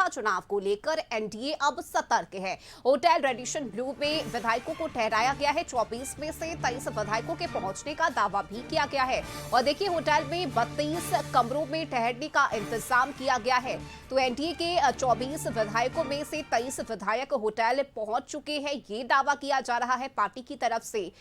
चुनाव को लेकर एनडीए अब सतर्क है। होटल रेडिशन ब्लू में विधायकों को ठहराया गया है। 24 में से 23 विधायकों के पहुंचने का दावा भी किया गया है। और देखिए, होटल में 32 कमरों में ठहरने का इंतजाम किया गया है। तो एनडीए के 24 विधायकों में से 23 विधायक होटल पहुंच चुके हैं, ये दावा किया जा रहा है पार्टी की तरफ से।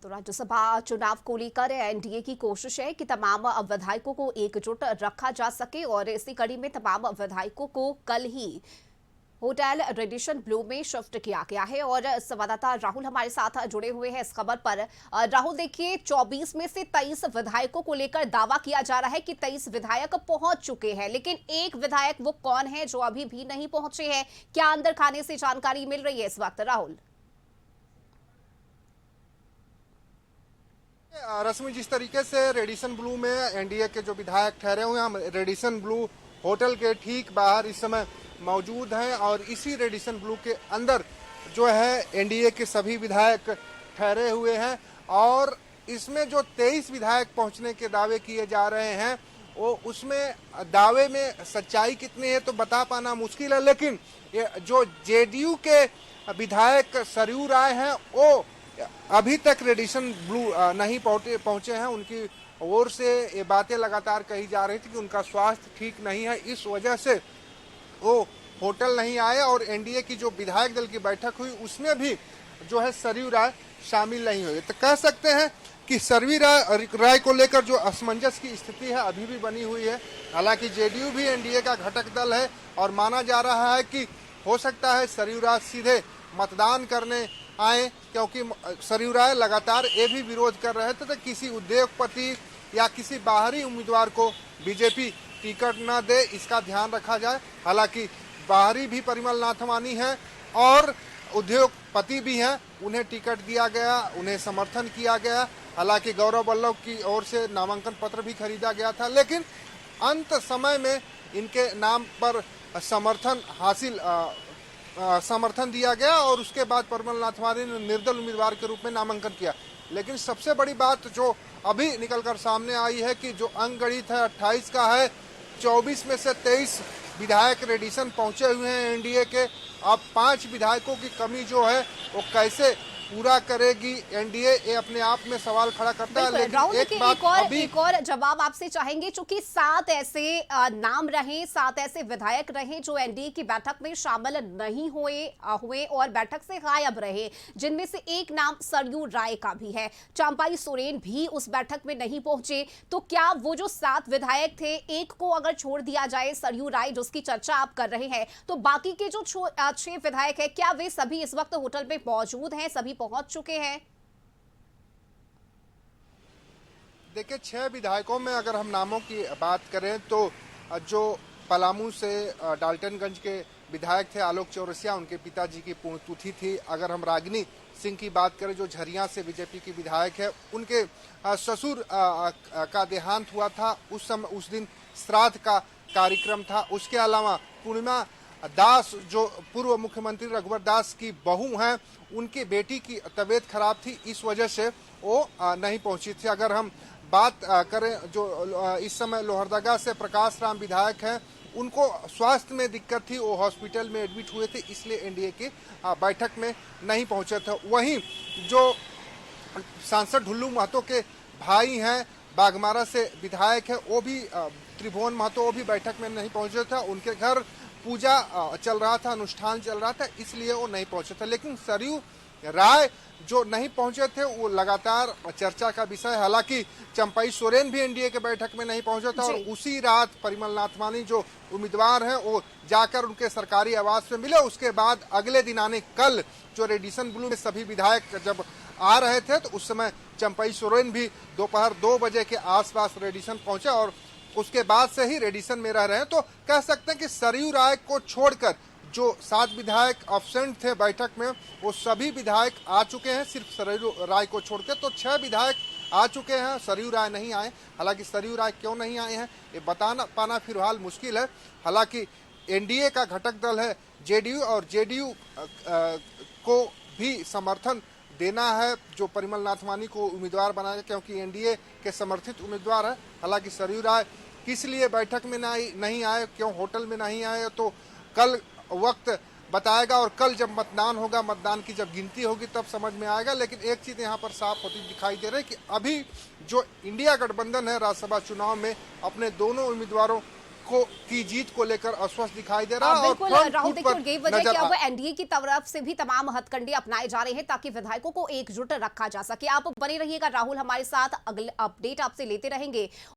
तो राज्यसभा चुनाव को लेकर एनडीए की कोशिश है कि तमाम विधायकों को एकजुट रखा जा सके और इसी कड़ी में तमाम विधायकों को कल ही होटल रेडिशन ब्लू में शिफ्ट किया गया है। और संवाददाता राहुल हमारे साथ जुड़े हुए हैं इस खबर पर। राहुल, देखिए, 24 में से 23 विधायकों को लेकर दावा किया जा रहा है कि 23 विधायक पहुंच चुके हैं, लेकिन एक विधायक वो कौन है जो अभी भी नहीं पहुंचे हैं? क्या अंदर खाने से जानकारी मिल रही है इस वक्त, राहुल? रश्मि, जिस तरीके से रेडिसन ब्लू में एनडीए के जो विधायक ठहरे हुए हैं, हम रेडिसन ब्लू होटल के ठीक बाहर इस समय मौजूद हैं और इसी रेडिसन ब्लू के अंदर जो है एनडीए के सभी विधायक ठहरे हुए हैं। और इसमें जो 23 विधायक पहुंचने के दावे किए जा रहे हैं, वो उसमें दावे में सच्चाई कितनी है तो बता पाना मुश्किल है, लेकिन जो जेडीयू के विधायक सरयू राय हैं वो अभी तक रेडिसन ब्लू नहीं पहुंचे हैं। उनकी ओर से ये बातें लगातार कही जा रही थी कि उनका स्वास्थ्य ठीक नहीं है, इस वजह से वो होटल नहीं आए। और एनडीए की जो विधायक दल की बैठक हुई उसमें भी जो है सरयू राय शामिल नहीं हुए। तो कह सकते हैं कि सरयू राय को लेकर जो असमंजस की स्थिति है अभी भी बनी हुई है। हालांकि जेडीयू भी एनडीए का घटक दल है और माना जा रहा है कि हो सकता है सरयू राय सीधे मतदान करने आए, क्योंकि सरयू राय लगातार ये भी विरोध कर रहे थे कि किसी उद्योगपति या किसी बाहरी उम्मीदवार को बीजेपी टिकट न दे, इसका ध्यान रखा जाए। हालांकि बाहरी भी परिमल नाथवानी हैं और उद्योगपति भी हैं, उन्हें टिकट दिया गया, उन्हें समर्थन किया गया। हालांकि गौरव वल्लभ की ओर से नामांकन पत्र भी खरीदा गया था, लेकिन अंत समय में इनके नाम पर समर्थन दिया गया और उसके बाद परिमल नाथवानी ने निर्दल उम्मीदवार के रूप में नामांकन किया। लेकिन सबसे बड़ी बात जो अभी निकलकर सामने आई है कि जो अंकगणित है 28 का है, 24 में से 23 विधायक रेडिसन पहुंचे हुए हैं एनडीए के। अब 5 विधायकों की कमी जो है वो कैसे पूरा करेगी एनडीए, ये अपने आप में सवाल खड़ा करता है। लेकिन एक और जवाब आपसे चाहेंगे, चूंकि 7 ऐसे नाम रहे, 7 ऐसे विधायक रहे जो एनडीए की बैठक में शामिल नहीं हुए और बैठक से गायब रहे, जिनमें से एक नाम सरयू राय का भी है। चंपाई सोरेन भी उस बैठक में नहीं पहुंचे। तो क्या वो जो 7 विधायक थे, एक को अगर छोड़ दिया जाए, सरयू राय जिसकी चर्चा आप कर रहे हैं, तो बाकी के जो 6 विधायक है, क्या वे सभी इस वक्त होटल में मौजूद हैं, सभी पहुंच चुके हैं? देखिए, 6 विधायकों में अगर हम नामों की बात करें तो जो पलामू से डाल्टनगंज के विधायक थे आलोक चौरसिया, उनके पिताजी की पुण्यतिथि थी। अगर हम रागिनी सिंह की बात करें जो झरिया से बीजेपी की विधायक है, उनके ससुर का देहांत हुआ था, उस दिन श्राद्ध का कार्यक्रम था। उसके अलावा पूर्णिमा दास जो पूर्व मुख्यमंत्री रघुवर दास की बहू हैं, उनकी बेटी की तबीयत खराब थी, इस वजह से वो नहीं पहुंची थी। अगर हम बात करें जो इस समय लोहरदगा से प्रकाश राम विधायक हैं, उनको स्वास्थ्य में दिक्कत थी, वो हॉस्पिटल में एडमिट हुए थे, इसलिए एनडीए की बैठक में नहीं पहुंचे थे। वहीं जो सांसद ढुल्लू महतो के भाई हैं, बाघमारा से विधायक है, वो भी त्रिभुवन महतो, वो भी बैठक में नहीं पहुंचे थे। उनके घर पूजा चल रहा था, अनुष्ठान चल रहा था, इसलिए वो नहीं पहुंचे थे। लेकिन सरयू राय जो नहीं पहुंचे थे वो लगातार चर्चा का विषय है। हालांकि चंपाई सोरेन भी एनडीए के बैठक में नहीं पहुंचा था और उसी रात परिमल नाथवानी जो उम्मीदवार हैं वो जाकर उनके सरकारी आवास में मिले। उसके बाद अगले दिन आने कल जो रेडिसन ब्लू में सभी विधायक जब आ रहे थे तो उस समय चंपाई सोरेन भी दोपहर 2 बजे के आसपास रेडिसन पहुंचे और उसके बाद से ही रेडिसन में रह रहे हैं। तो कह सकते हैं कि सरयू राय को छोड़कर जो 7 विधायक एब्सेंट थे बैठक में, वो सभी विधायक आ चुके हैं, सिर्फ सरयू राय को छोड़कर। तो 6 विधायक आ चुके हैं, सरयू राय नहीं आए। हालांकि सरयू राय क्यों नहीं आए हैं ये बताना पाना फिलहाल मुश्किल है। हालांकि एनडीए का घटक दल है जेडीयू और जेडीयू को भी समर्थन देना है जो परिमल नाथवानी को उम्मीदवार बनाया, क्योंकि एनडीए के समर्थित उम्मीदवार है। हालांकि सरयू राय किस लिए बैठक में नहीं आए, क्यों होटल में नहीं आए, तो कल वक्त बताएगा और कल जब मतदान होगा, मतदान की जब गिनती होगी तब समझ में आएगा। लेकिन एक चीज यहाँ पर साफ होती दिखाई दे रही है कि अभी जो इंडिया गठबंधन है राज्यसभा चुनाव में अपने दोनों उम्मीदवारों की जीत को लेकर अस्वस्थ दिखाई दे रहा है। बिल्कुल और राहुल, देखिए और यही वजह है कि अब एनडीए की तरफ से भी तमाम हथकंडे अपनाए जा रहे हैं ताकि विधायकों को एकजुट रखा जा सके। आप बने रहिएगा राहुल हमारे साथ, अगले अपडेट आपसे लेते रहेंगे।